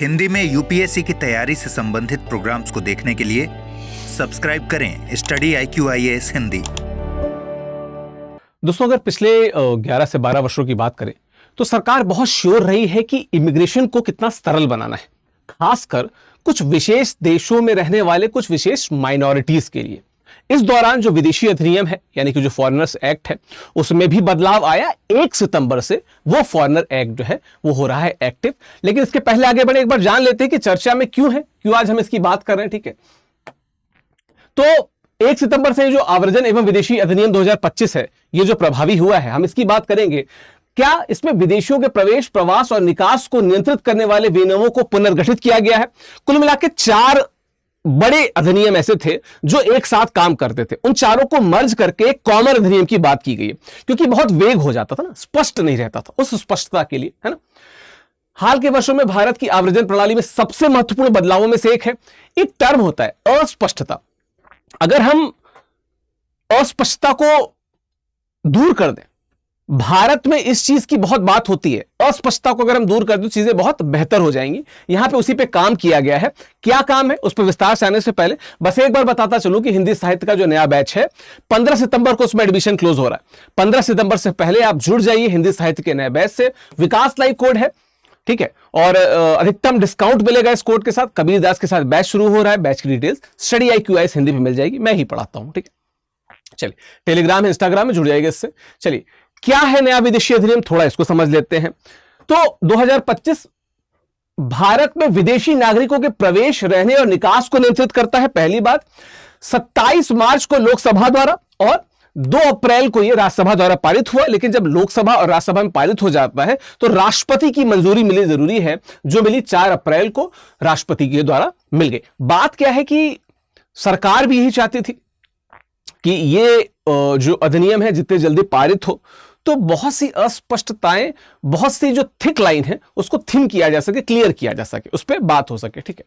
हिंदी में यूपीएससी की तैयारी से संबंधित प्रोग्राम्स को देखने के लिए सब्सक्राइब करें स्टडी IQIAS हिंदी। दोस्तों, अगर पिछले 11 से 12 वर्षों की बात करें तो सरकार बहुत श्योर रही है कि इमिग्रेशन को कितना सरल बनाना है, खासकर कुछ विशेष देशों में रहने वाले कुछ विशेष माइनॉरिटीज के लिए। इस दौरान जो विदेशी अधिनियम है, यानी कि जो फॉरेनर्स एक्ट है, उसमें भी बदलाव आया। 1 सितंबर से वो फॉरेनर एक्ट जो है वो हो रहा है एक्टिव। लेकिन इसके पहले आगे बढ़े, एक बार जान लेते हैं कि चर्चा में क्यों है, क्यों आज हम इसकी बात कर रहे हैं। ठीक है, तो 1 सितंबर से जो आव्रजन एवं विदेशी अधिनियम 2025 है, ये जो प्रभावी हुआ है, हम इसकी बात करेंगे। क्या इसमें विदेशियों के प्रवेश, प्रवास और निकास को नियंत्रित करने वाले विनियमों को पुनर्गठित किया गया है। कुल मिलाकर 4 बड़े अधिनियम ऐसे थे जो एक साथ काम करते थे। उन चारों को मर्ज करके एक कॉमन अधिनियम की बात की गई है, क्योंकि बहुत वेग हो जाता था ना, स्पष्ट नहीं रहता था। उस स्पष्टता के लिए, है ना। हाल के वर्षों में भारत की आव्रजन प्रणाली में सबसे महत्वपूर्ण बदलावों में से एक है, एक टर्म होता है अस्पष्टता। अगर हम अस्पष्टता को दूर कर दें, भारत में इस चीज की बहुत बात होती है, अस्पष्टता को अगर हम दूर कर दें तो चीजें बहुत बेहतर हो जाएंगी। यहां पे उसी पे काम किया गया है। क्या काम है, उस पर विस्तार से आने से पहले बस एक बार बताता चलूं कि हिंदी साहित्य का जो नया बैच है, 15 सितंबर को उसमें एडमिशन क्लोज हो रहा है। 15 सितंबर से पहले आप जुड़ जाइए हिंदी साहित्य के नए बैच से। विकास लाइव कोड है, ठीक है, और अधिकतम डिस्काउंट मिलेगा इस कोड के साथ। कबीर दास के साथ बैच शुरू हो रहा है। बैच की डिटेल्स स्टडी IQIAS हिंदी पे मिल जाएगी, मैं ही पढ़ाता हूं। ठीक है, चलिए, टेलीग्राम है, इंस्टाग्राम में जुड़ जाएगा इससे। चलिए, क्या है नया विदेशी अधिनियम, थोड़ा इसको समझ लेते हैं। तो 2025 भारत में विदेशी नागरिकों के प्रवेश, रहने और निकास को नियंत्रित करता है। पहली बात, 27 मार्च को लोकसभा द्वारा और 2 अप्रैल को यह राज्यसभा द्वारा पारित हुआ। लेकिन जब लोकसभा और राज्यसभा में पारित हो जाता है तो राष्ट्रपति की मंजूरी मिली जरूरी है, जो मिली 4 अप्रैल को राष्ट्रपति के द्वारा मिल गई। बात क्या है कि सरकार भी यही चाहती थी कि ये जो अधिनियम है जितने जल्दी पारित हो, तो बहुत सी अस्पष्टताएं, बहुत सी जो थिक लाइन है उसको थिन किया जा सके, क्लियर किया जा सके, उस पर बात हो सके। ठीक है,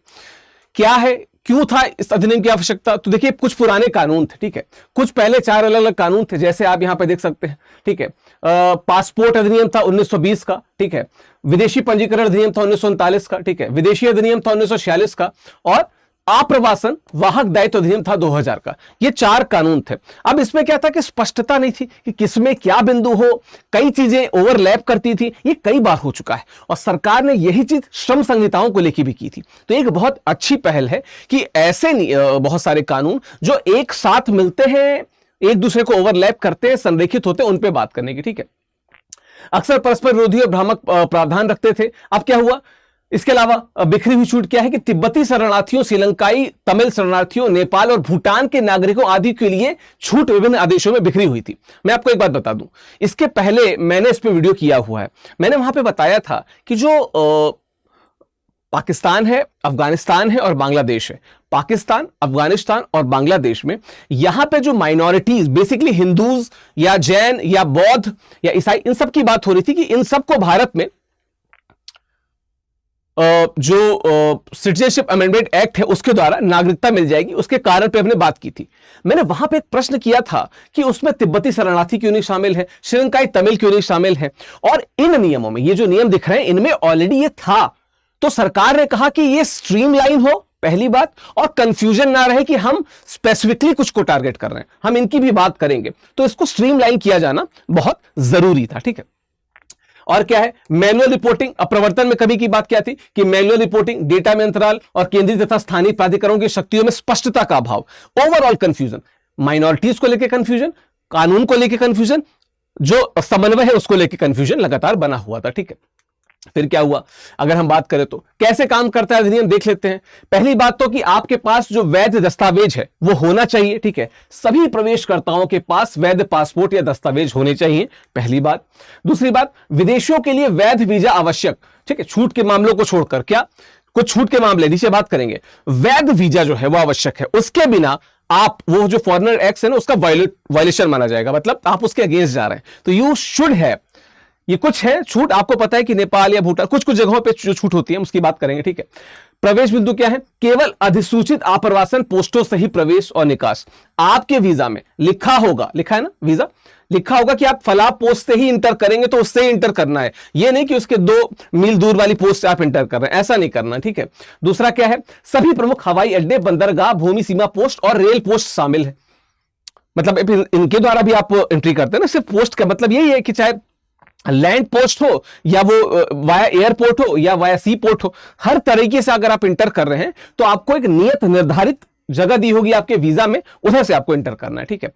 क्या है, क्यों था इस अधिनियम की आवश्यकता? तो देखिए, कुछ पुराने कानून थे, ठीक है, कुछ पहले 4 अलग अलग कानून थे, जैसे आप यहां पे देख सकते हैं। ठीक है, पासपोर्ट अधिनियम था 1920 का, ठीक है, विदेशी पंजीकरण अधिनियम था 1939 का, ठीक है, विदेशी अधिनियम था 1946 का, और आप्रवासन वाहक दायित्व अधिनियम था 2000 का। ये 4 कानून थे। अब इसमें क्या था कि स्पष्टता नहीं थी कि किसमें क्या बिंदु हो, कई चीजें ओवरलैप करती थी। ये कई बार हो चुका है और सरकार ने यही चीज श्रम संहिताओं को लेकर भी की थी। तो एक बहुत अच्छी पहल है कि ऐसे बहुत सारे कानून जो एक साथ मिलते हैं, एक दूसरे को ओवरलैप करते हैं, संरेखित होते हैं, उन पर बात करने की। ठीक है, अक्सर परस्पर विरोधी और भ्रामक प्रावधान रखते थे। अब क्या हुआ, इसके अलावा बिखरी हुई छूट क्या है कि तिब्बती शरणार्थियों, श्रीलंकाई तमिल शरणार्थियों, नेपाल और भूटान के नागरिकों आदि के लिए छूट विभिन्न आदेशों में बिखरी हुई थी। मैं आपको एक बात बता दूं, इसके पहले मैंने इस पे वीडियो किया हुआ है। मैंने वहां पे बताया था कि जो पाकिस्तान है, अफगानिस्तान है और बांग्लादेश है, पाकिस्तान, अफगानिस्तान और बांग्लादेश में यहां पे जो माइनॉरिटीज, बेसिकली हिंदूज या जैन या बौद्ध या ईसाई, इन सब की बात हो रही थी कि इन सबको भारत में जो सिटीजनशिप अमेंडमेंट एक्ट है उसके द्वारा नागरिकता मिल जाएगी। उसके कारण पे हमने बात की थी। मैंने वहां पे एक प्रश्न किया था कि उसमें तिब्बती शरणार्थी क्यों नहीं शामिल है, श्रीलंकाई तमिल क्यों नहीं शामिल है, और इन नियमों में, ये जो नियम दिख रहे हैं, इनमें ऑलरेडी ये था। तो सरकार ने कहा कि ये स्ट्रीमलाइन हो, पहली बात, और कंफ्यूजन ना रहे कि हम स्पेसिफिकली कुछ को टारगेट कर रहे हैं, हम इनकी भी बात करेंगे। तो इसको स्ट्रीमलाइन किया जाना बहुत जरूरी था। ठीक है, और क्या है, मैनुअल रिपोर्टिंग। अब प्रवर्तन में कभी की बात क्या थी कि मैनुअल रिपोर्टिंग, डेटा में अंतराल और केंद्रीय तथा स्थानीय प्राधिकरणों की शक्तियों में स्पष्टता का अभाव, ओवरऑल कंफ्यूजन, माइनॉरिटीज को लेकर कंफ्यूजन, कानून को लेकर कंफ्यूजन, जो समन्वय है उसको लेकर कंफ्यूजन लगातार बना हुआ था। ठीक है, फिर क्या हुआ, अगर हम बात करें तो कैसे काम करता है अधिनियम देख लेते हैं। पहली बात तो कि आपके पास जो वैध दस्तावेज है वो होना चाहिए। ठीक है, सभी प्रवेशकर्ताओं के पास वैध पासपोर्ट या दस्तावेज होने चाहिए, पहली बात। दूसरी बात, विदेशियों के लिए वैध वीजा आवश्यक। ठीक है, छूट के मामलों को छोड़कर, क्या कुछ छूट के मामले नीचे बात करेंगे, वैध वीजा जो है वो आवश्यक है। उसके बिना आप वो जो फॉरेनर एक्ट है ना, उसका वायलेशन माना जाएगा, मतलब आप उसके अगेंस्ट जा रहे हैं। तो यू शुड हैव, ये कुछ है छूट, आपको पता है कि नेपाल या भूटान कुछ कुछ जगहों पे जो छूट होती है उसकी बात करेंगे, ठीक है। प्रवेश बिंदु क्या है? केवल अधिसूचित आप्रवासन पोस्टों से ही प्रवेश और निकास। आपके वीजा में लिखा होगा, लिखा है ना वीजा, लिखा होगा कि आप फला पोस्ट से ही इंटर करेंगे तो उससे ही इंटर करना है, ये नहीं कि उसके 2 मील दूर वाली पोस्ट से आप इंटर कर रहे हैं, ऐसा नहीं करना, ठीक है। दूसरा क्या है? सभी प्रमुख हवाई अड्डे, बंदरगाह, भूमि सीमा पोस्ट और रेल पोस्ट शामिल है। मतलब इनके द्वारा भी आप एंट्री करते हैं ना, सिर्फ पोस्ट का मतलब यही है कि चाहे लैंड पोस्ट हो या वो वाया एयरपोर्ट हो या वाया सी पोर्ट हो, हर तरीके से अगर आप इंटर कर रहे हैं तो आपको एक नियत निर्धारित जगह दी होगी आपके वीजा में, उधर से आपको इंटर करना है, ठीक है।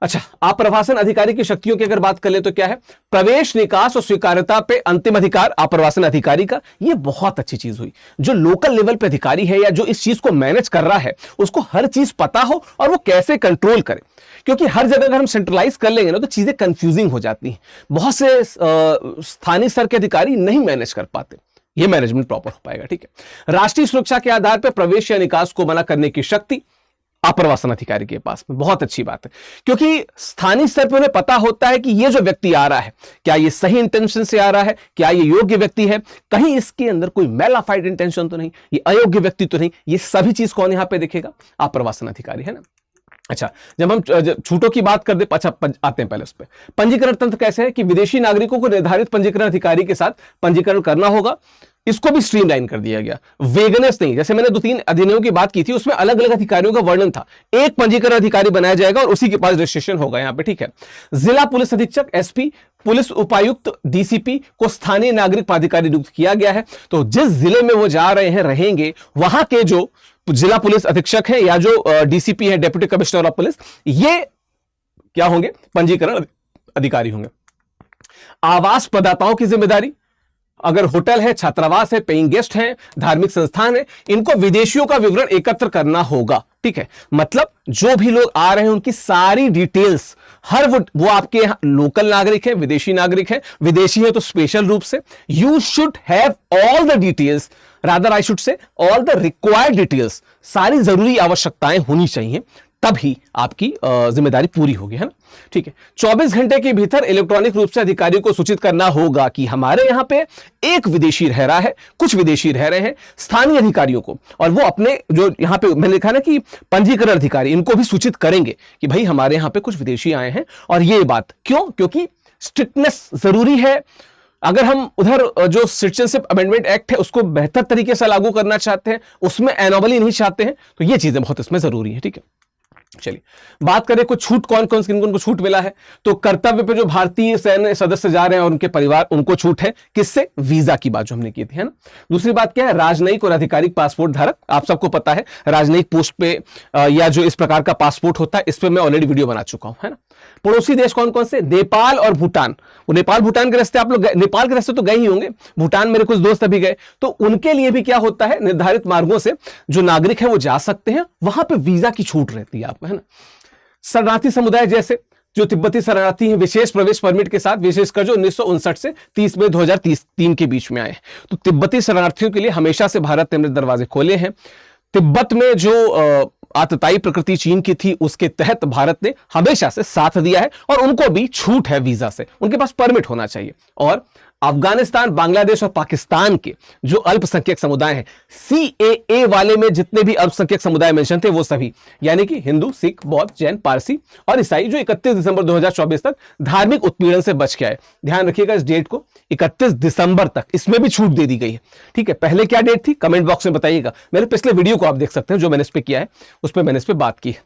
अच्छा, आप्रवासन अधिकारी की शक्तियों की अगर बात कर ले तो क्या है? प्रवेश, निकास और स्वीकार्यता पे अंतिम अधिकार आप्रवासन अधिकारी का। ये बहुत अच्छी चीज हुई। जो लोकल लेवल पे अधिकारी है या जो इस चीज को मैनेज कर रहा है उसको हर चीज पता हो और वो कैसे कंट्रोल करे, क्योंकि हर जगह अगर हम सेंट्रलाइज कर लेंगे ना तो चीजें कंफ्यूजिंग हो जाती हैं। बहुत से स्थानीय स्तर के अधिकारी नहीं मैनेज कर पाते, ये मैनेजमेंट प्रॉपर हो पाएगा, ठीक है। राष्ट्रीय सुरक्षा के आधार पर प्रवेश या निकास को मना करने की शक्ति आप्रवासन अधिकारी के पास में। बहुत अच्छी बात है, क्योंकि स्थानीय स्तर पर उन्हें पता होता है कि ये जो व्यक्ति आ रहा है, क्या ये सही इंटेंशन से आ रहा है, क्या ये योग्य व्यक्ति है, कहीं इसके अंदर कोई मेलाफाइड इंटेंशन तो नहीं, ये अयोग्य व्यक्ति तो नहीं। ये सभी चीज कौन यहां पे देखेगा? आप्रवासन अधिकारी, है ना। अच्छा, जब हम छूटों की बात कर दे, अच्छा आते हैं पहले उस पर। पंजीकरण तंत्र कैसे है कि विदेशी नागरिकों को निर्धारित पंजीकरण अधिकारी के साथ पंजीकरण करना होगा। इसको भी स्ट्रीमलाइन कर दिया गया, वेगनेस नहीं। जैसे मैंने 2-3 अधिनियमों की बात की थी, उसमें अलग अलग अधिकारियों का वर्णन था, एक पंजीकरण अधिकारी बनाया जाएगा और उसी के पास रजिस्ट्रेशन होगा यहां पे, ठीक है। जिला पुलिस अधीक्षक, एसपी, पुलिस उपायुक्त, डीसीपी को स्थानीय नागरिक प्राधिकारी नियुक्त किया गया है। तो जिस जिले में वो जा रहे हैं, रहेंगे, वहां के जो जिला पुलिस अधीक्षक है या जो डीसीपी है, डेप्यूटी कमिश्नर ऑफ पुलिस, ये क्या होंगे? पंजीकरण अधिकारी होंगे। आवास प्रदाताओं की जिम्मेदारी, अगर होटल है, छात्रावास है, पेइंग गेस्ट है, धार्मिक संस्थान है, इनको विदेशियों का विवरण एकत्र करना होगा, ठीक है। मतलब जो भी लोग आ रहे हैं उनकी सारी डिटेल्स, हर वो आपके यहां लोकल नागरिक है, विदेशी नागरिक है, विदेशी है तो स्पेशल रूप से, you should have all the details, rather I should say all the required details, सारी जरूरी आवश्यकताएं होनी चाहिए, तभी आपकी जिम्मेदारी पूरी होगी, है ना, ठीक है। 24 घंटे के भीतर इलेक्ट्रॉनिक रूप से अधिकारी को सूचित करना होगा कि हमारे यहां पे एक विदेशी रह रहा है, कुछ विदेशी रह रहे हैं, स्थानीय अधिकारियों को, और वो अपने जो यहां पे मैंने लिखा ना कि पंजीकरण अधिकारी, इनको भी सूचित करेंगे कि भाई हमारे यहां पे कुछ विदेशी आए हैं। और ये बात क्यों? क्योंकि स्ट्रिक्टनेस जरूरी है। अगर हम उधर जो सिटीजनशिप अमेंडमेंट एक्ट है उसको बेहतर तरीके से लागू करना चाहते हैं, उसमें एनोमली नहीं चाहते हैं, तो ये चीजें बहुत इसमें जरूरी है, ठीक है। चलिए बात करें कुछ छूट, कौन कौन से किनको छूट मिला है। तो कर्तव्य पे जो भारतीय सैन्य सदस्य जा रहे हैं और उनके परिवार, उनको छूट है। किससे? वीजा की बात जो हमने की थी, है ना। दूसरी बात क्या है? राजनयिक और आधिकारिक पासपोर्ट धारक, आप सबको पता है राजनयिक पोस्ट पे या जो इस प्रकार का पासपोर्ट होता है, इस पे मैं ऑलरेडी वीडियो बना चुका हूं, है ना। पड़ोसी देश कौन कौन से? नेपाल और भूटान। वो नेपाल भूटान के रास्ते आप लोग, नेपाल के रास्ते तो गए ही होंगे, भूटान मेरे कुछ दोस्त अभी गए, तो उनके लिए भी क्या होता है, निर्धारित मार्गों से जो नागरिक है वो जा सकते हैं, वहां पे वीजा की छूट रहती है आपको, है ना। शरणार्थी समुदाय जैसे जो तिब्बती शरणार्थी हैं, विशेष प्रवेश परमिट के साथ, विशेषकर जो 1959 से 30 मई 2003 के बीच में आए, तो तिब्बती शरणार्थियों के लिए हमेशा से भारत ने दरवाजे खोले हैं। तिब्बत में जो आतताई प्रकृति चीन की थी, उसके तहत भारत ने हमेशा से साथ दिया है और उनको भी छूट है वीजा से, उनके पास परमिट होना चाहिए। और अफगानिस्तान, बांग्लादेश और पाकिस्तान के जो अल्पसंख्यक समुदाय हैं, सीएए वाले में जितने भी अल्पसंख्यक समुदाय मेंशन थे वो सभी, यानी कि हिंदू, सिख, बौद्ध, जैन, पारसी और ईसाई, जो 31 दिसंबर 2024 तक धार्मिक उत्पीड़न से बच के आए। ध्यान रखिएगा इस डेट को, 31 दिसंबर तक इसमें भी छूट दे दी गई है, ठीक है। पहले क्या डेट थी कमेंट बॉक्स में बताइएगा, मेरे पिछले वीडियो को आप देख सकते हैं जो मैंने इस पे किया है, उस पर मैंने इस पे बात की है।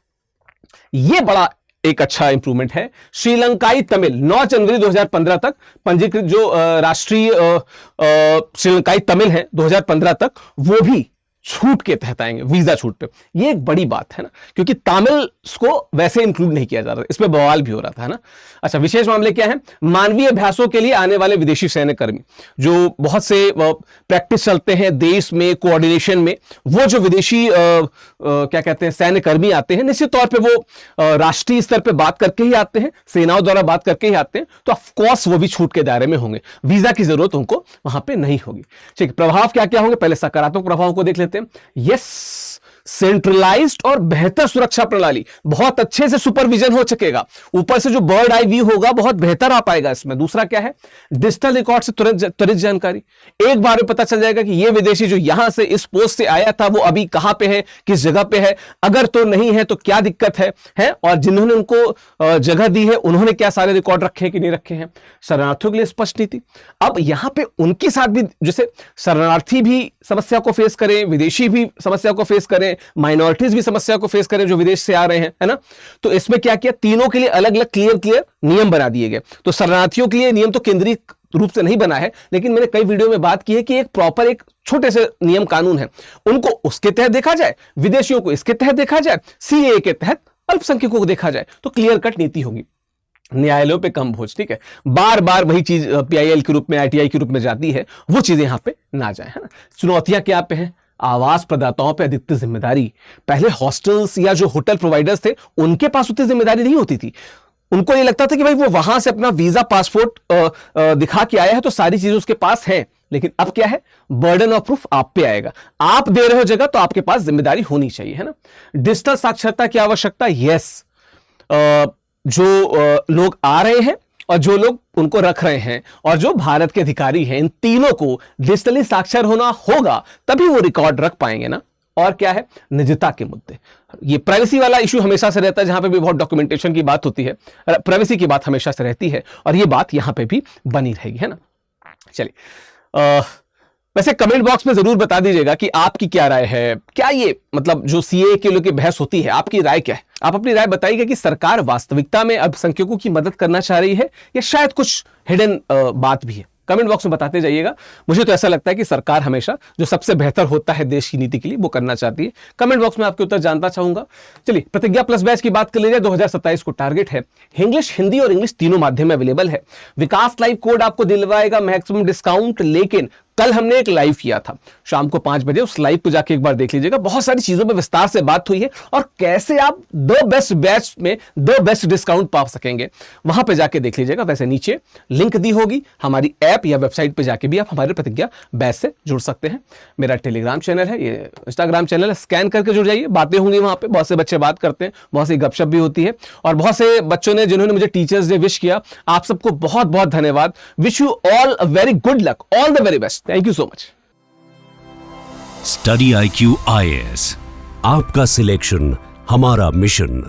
ये बड़ा एक अच्छा इंप्रूवमेंट है। श्रीलंकाई तमिल 9 जनवरी 2015 तक पंजीकृत जो राष्ट्रीय श्रीलंकाई तमिल है 2015 तक, वो भी छूट के तहत आएंगे, वीजा छूट पे। ये एक बड़ी बात है ना, क्योंकि तमिल को वैसे इंक्लूड नहीं किया जा रहा, इसमें बवाल भी हो रहा था, है ना। अच्छा, विशेष मामले क्या है? मानवीय अभ्यासों के लिए आने वाले विदेशी सैन्य कर्मी, जो बहुत से प्रैक्टिस चलते हैं देश में, कोऑर्डिनेशन में, वो जो विदेशी क्या कहते हैं सैन्य कर्मी आते हैं, निश्चित तौर पर वो राष्ट्रीय स्तर पर बात करके ही आते हैं, सेनाओं द्वारा बात करके ही आते हैं, तो ऑफकोर्स वो भी छूट के दायरे में होंगे, वीजा की जरूरत उनको वहां पर नहीं होगी, ठीक है। प्रभाव क्या क्या होंगे? पहले सकारात्मक प्रभाव को देख लेते हैं। यस, सेंट्रलाइज्ड और बेहतर सुरक्षा प्रणाली, बहुत अच्छे से सुपरविजन हो सकेगा, ऊपर से जो बर्ड आई व्यू होगा बहुत बेहतर आ पाएगा इसमें। दूसरा क्या है, डिजिटल रिकॉर्ड से त्वरित जानकारी, एक बार में पता चल जाएगा कि ये विदेशी जो यहां से इस पोस्ट से आया था वो अभी कहां पे है, किस जगह पे है, अगर तो नहीं है तो क्या दिक्कत है और जिन्होंने उनको जगह दी है उन्होंने क्या सारे रिकॉर्ड रखे कि नहीं रखे हैं। शरणार्थियों के लिए स्पष्ट नीति। अब यहां पे उनके साथ भी, जैसे शरणार्थी भी समस्या को फेस करें, विदेशी भी समस्या को फेस करें, माइनॉरिटीज भी समस्या को फेस करें जो विदेश से आ रहे हैं, है ना। तो इसमें क्या किया, तीनों के लिए अलग अलग क्लियर नियम बना दिए गए। तो शरणार्थियों के लिए नियम तो केंद्रीय रूप से नहीं बना है, लेकिन मैंने कई वीडियो में बात की है कि एक प्रॉपर एक छोटे से नियम कानून है, उनको उसके तहत देखा जाए, विदेशियों को इसके तहत देखा जाए, सीएए के तहत अल्पसंख्यकों को देखा जाए, तो क्लियर कट नीति होगी। न्यायालयों पे कम बोझ, ठीक है, बार बार वही चीज पीआईएल के रूप में, आईटीआई के रूप में जाती है, वो चीजें यहां पे ना जाए, है ना। चुनौतियां क्या पे हैं, आवास प्रदाताओं पे अधिकतर जिम्मेदारी। पहले हॉस्टल्स या जो होटल प्रोवाइडर्स थे उनके पास उतनी जिम्मेदारी नहीं होती थी, उनको ये लगता था कि भाई वो वहां से अपना वीजा पासपोर्ट दिखा के आया है तो सारी चीजें उसके पास है। लेकिन अब क्या है, बर्डन ऑफ प्रूफ आप पे आएगा, आप दे रहे हो जगह तो आपके पास जिम्मेदारी होनी चाहिए, है ना। डिजिटल साक्षरता की आवश्यकता, यस, जो लोग आ रहे हैं और जो लोग उनको रख रहे हैं और जो भारत के अधिकारी हैं, इन तीनों को डिजिटली साक्षर होना होगा, तभी वो रिकॉर्ड रख पाएंगे ना। और क्या है, निजता के मुद्दे, ये प्राइवेसी वाला इशू हमेशा से रहता है, जहां पे भी बहुत डॉक्यूमेंटेशन की बात होती है, प्राइवेसी की बात हमेशा से रहती है और ये बात यहां पे भी बनी रहेगी, है ना। चलिए, वैसे कमेंट बॉक्स में जरूर बता दीजिएगा कि आपकी क्या राय है, क्या ये मतलब जो सीए के लिए बहस होती है, आपकी राय क्या है। आप अपनी राय बताइएगा कि सरकार वास्तविकता में अल्पसंख्यकों की मदद करना चाह रही है या शायद कुछ हिडन बात भी है। कमेंट बॉक्स में बताते जाइएगा। मुझे तो ऐसा लगता है कि सरकार हमेशा जो सबसे बेहतर होता है देश की नीति के लिए वो करना चाहती है। कमेंट बॉक्स में आपके उत्तर जानना चाहूंगा। चलिए, प्रतिज्ञा प्लस बैच की बात कर लीजिए। 2027 को टारगेट है, इंग्लिश, हिंदी और इंग्लिश तीनों माध्यम में अवेलेबल है। विकास लाइव कोड आपको दिलवाएगा मैक्सिमम डिस्काउंट, लेकिन कल हमने एक लाइव किया था शाम को 5 बजे, उस लाइव को जाके एक बार देख लीजिएगा। बहुत सारी चीजों पे विस्तार से बात हुई है और कैसे आप 2 बेस्ट बैच में 2 बेस्ट डिस्काउंट पा सकेंगे, वहां पे जाके देख लीजिएगा। वैसे नीचे लिंक दी होगी, हमारी ऐप या वेबसाइट पे जाके भी आप हमारे प्रतिज्ञा बैच से जुड़ सकते हैं। मेरा टेलीग्राम चैनल है, ये इंस्टाग्राम चैनल है, स्कैन करके जुड़ जाइए। बातें होंगी वहां पे, बहुत से बच्चे बात करते हैं, बहुत सी गपशप भी होती है और बहुत से बच्चों ने जिन्होंने मुझे टीचर्स डे विश किया, आप सबको बहुत बहुत धन्यवाद। Wish you all a very good luck, all the very best. Thank you so much. Study IQ IAS, आपका सिलेक्शन हमारा मिशन।